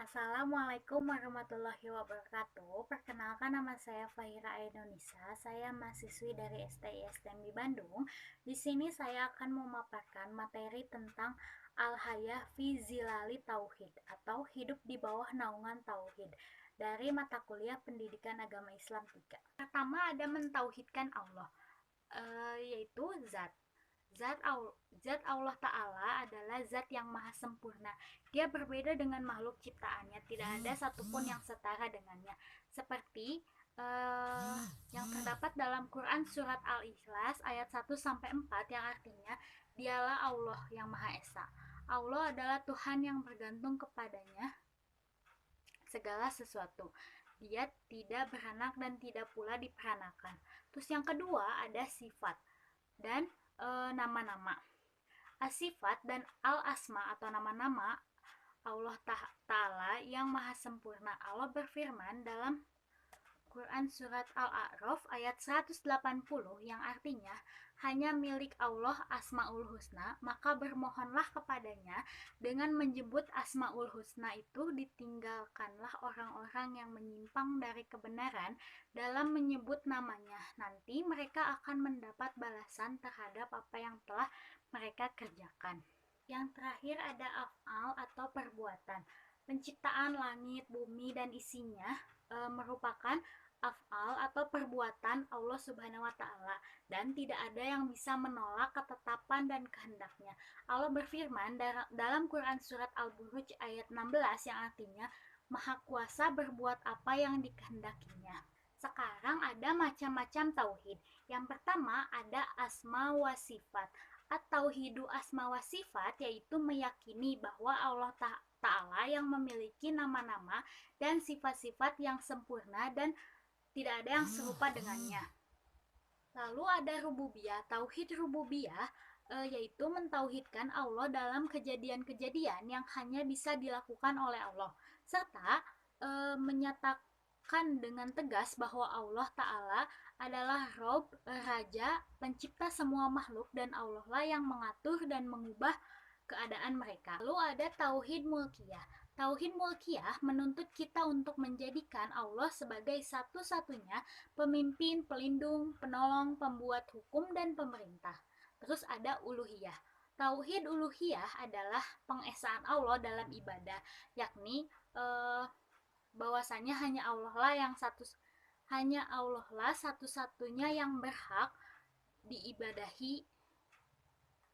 Assalamualaikum warahmatullahi wabarakatuh. Perkenalkan, nama saya Fahira Ainunisa. Saya mahasiswi dari STI STMI Bandung. Di sini saya akan memaparkan materi tentang Al-Hayah fi Zilali Tauhid atau hidup di bawah naungan tauhid dari mata kuliah Pendidikan Agama Islam 3. Pertama ada mentauhidkan Allah, yaitu zat. Zat Allah Ta'ala adalah zat yang maha sempurna. Dia berbeda dengan makhluk ciptaannya. Tidak ada satupun yang setara dengannya. Seperti yang terdapat dalam Quran surat Al-Ikhlas ayat 1-4 yang artinya, dialah Allah yang Maha Esa. Allah adalah Tuhan yang bergantung kepadanya segala sesuatu. Dia tidak beranak dan tidak pula diperanakan. Terus yang kedua ada sifat dan nama-nama. As-sifat dan al-asma atau nama-nama Allah Ta'ala yang maha sempurna. Allah berfirman dalam Quran surat Al-A'raf ayat 180 yang artinya, hanya milik Allah Asmaul Husna, maka bermohonlah kepadanya dengan menyebut Asmaul Husna itu. Ditinggalkanlah orang-orang yang menyimpang dari kebenaran dalam menyebut namanya. Nanti mereka akan mendapat balasan terhadap apa yang telah mereka kerjakan. Yang terakhir ada af'al atau perbuatan. Penciptaan langit, bumi, dan isinya merupakan af'al atau perbuatan Allah Subhanahu wa Ta'ala, dan tidak ada yang bisa menolak ketetapan dan kehendaknya. Allah berfirman dalam Quran surat Al-Buruj ayat 16 yang artinya, Maha Kuasa berbuat apa yang dikehendakinya. Sekarang ada macam-macam tauhid. Yang pertama ada asma wa sifat. At-tauhidu asma wa sifat yaitu meyakini bahwa Allah Ta'ala yang memiliki nama-nama dan sifat-sifat yang sempurna dan tidak ada yang serupa dengannya. Lalu ada rububiyah. Tauhid rububiyah yaitu mentauhidkan Allah dalam kejadian-kejadian yang hanya bisa dilakukan oleh Allah, serta menyatakan dengan tegas bahwa Allah Ta'ala adalah Rob, Raja, pencipta semua makhluk, dan Allah lah yang mengatur dan mengubah keadaan mereka. Lalu ada tauhid mulkiyah. Tauhid mulkiyah menuntut kita untuk menjadikan Allah sebagai satu-satunya pemimpin, pelindung, penolong, pembuat hukum, dan pemerintah. Terus ada uluhiyah. Tauhid uluhiyah adalah pengesaan Allah dalam ibadah, yakni bahwasanya hanya Allah lah satu-satunya yang berhak diibadahi.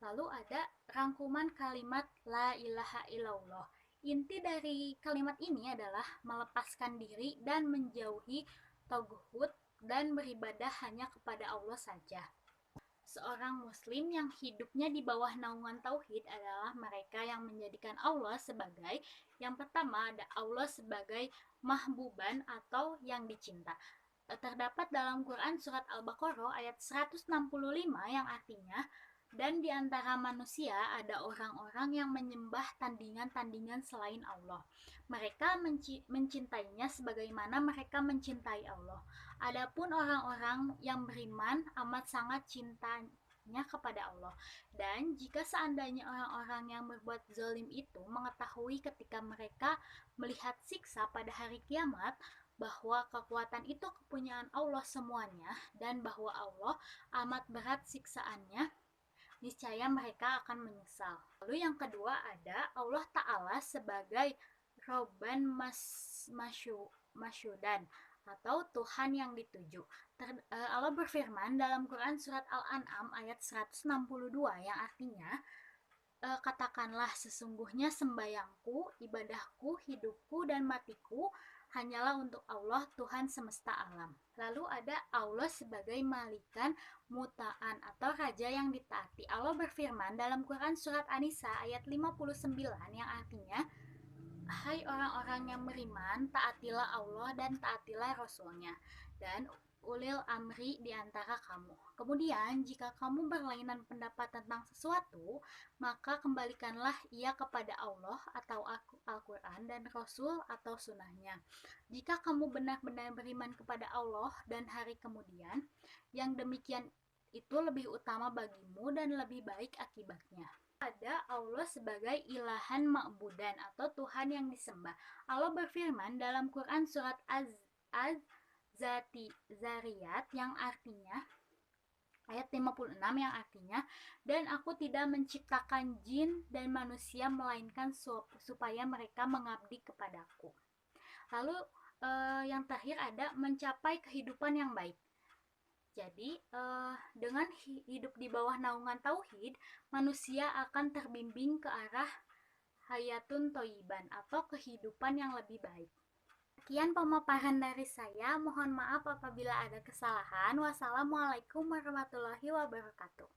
Lalu ada rangkuman kalimat la ilaha illallah. Inti dari kalimat ini adalah melepaskan diri dan menjauhi tauhid dan beribadah hanya kepada Allah saja. Seorang muslim yang hidupnya di bawah naungan tauhid adalah mereka yang menjadikan Allah sebagai, yang pertama ada Allah sebagai mahbuban atau yang dicinta. Terdapat dalam Quran surat Al-Baqarah ayat 165 yang artinya, dan di antara manusia ada orang-orang yang menyembah tandingan-tandingan selain Allah. Mereka mencintainya sebagaimana mereka mencintai Allah. Adapun orang-orang yang beriman amat sangat cintanya kepada Allah. Dan jika seandainya orang-orang yang berbuat zalim itu mengetahui ketika mereka melihat siksa pada hari kiamat, bahwa kekuatan itu kepunyaan Allah semuanya, dan bahwa Allah amat berat siksaannya, niscaya mereka akan menyesal. Lalu yang kedua ada Allah Ta'ala sebagai Robban Masyudan atau Tuhan yang dituju. Allah berfirman dalam Quran surat Al-An'am ayat 162 yang artinya, katakanlah sesungguhnya sembayangku, ibadahku, hidupku, dan matiku hanyalah untuk Allah, Tuhan semesta alam. Lalu ada Allah sebagai malikan mutaan atau raja yang ditaati. Allah berfirman dalam Quran surat An-Nisa ayat 59 yang artinya, hai orang-orang yang beriman, taatilah Allah dan taatilah Rasulnya dan ulil amri di antara kamu. Kemudian jika kamu berlainan pendapat tentang sesuatu, maka kembalikanlah ia kepada Allah atau Al-Quran dan Rasul atau sunnahnya. Jika kamu benar-benar beriman kepada Allah dan hari kemudian, yang demikian itu lebih utama bagimu dan lebih baik akibatnya. Ada Allah sebagai ilahan ma'budan atau Tuhan yang disembah. Allah berfirman dalam Quran surat Az-Zariyat yang artinya ayat 56 yang artinya, dan aku tidak menciptakan jin dan manusia melainkan supaya mereka mengabdi kepadaku. Lalu yang terakhir ada mencapai kehidupan yang baik. Jadi dengan hidup di bawah naungan tauhid, manusia akan terbimbing ke arah hayatun toyiban atau kehidupan yang lebih baik. Sekian pemaparan dari saya. Mohon maaf apabila ada kesalahan. Wassalamualaikum warahmatullahi wabarakatuh.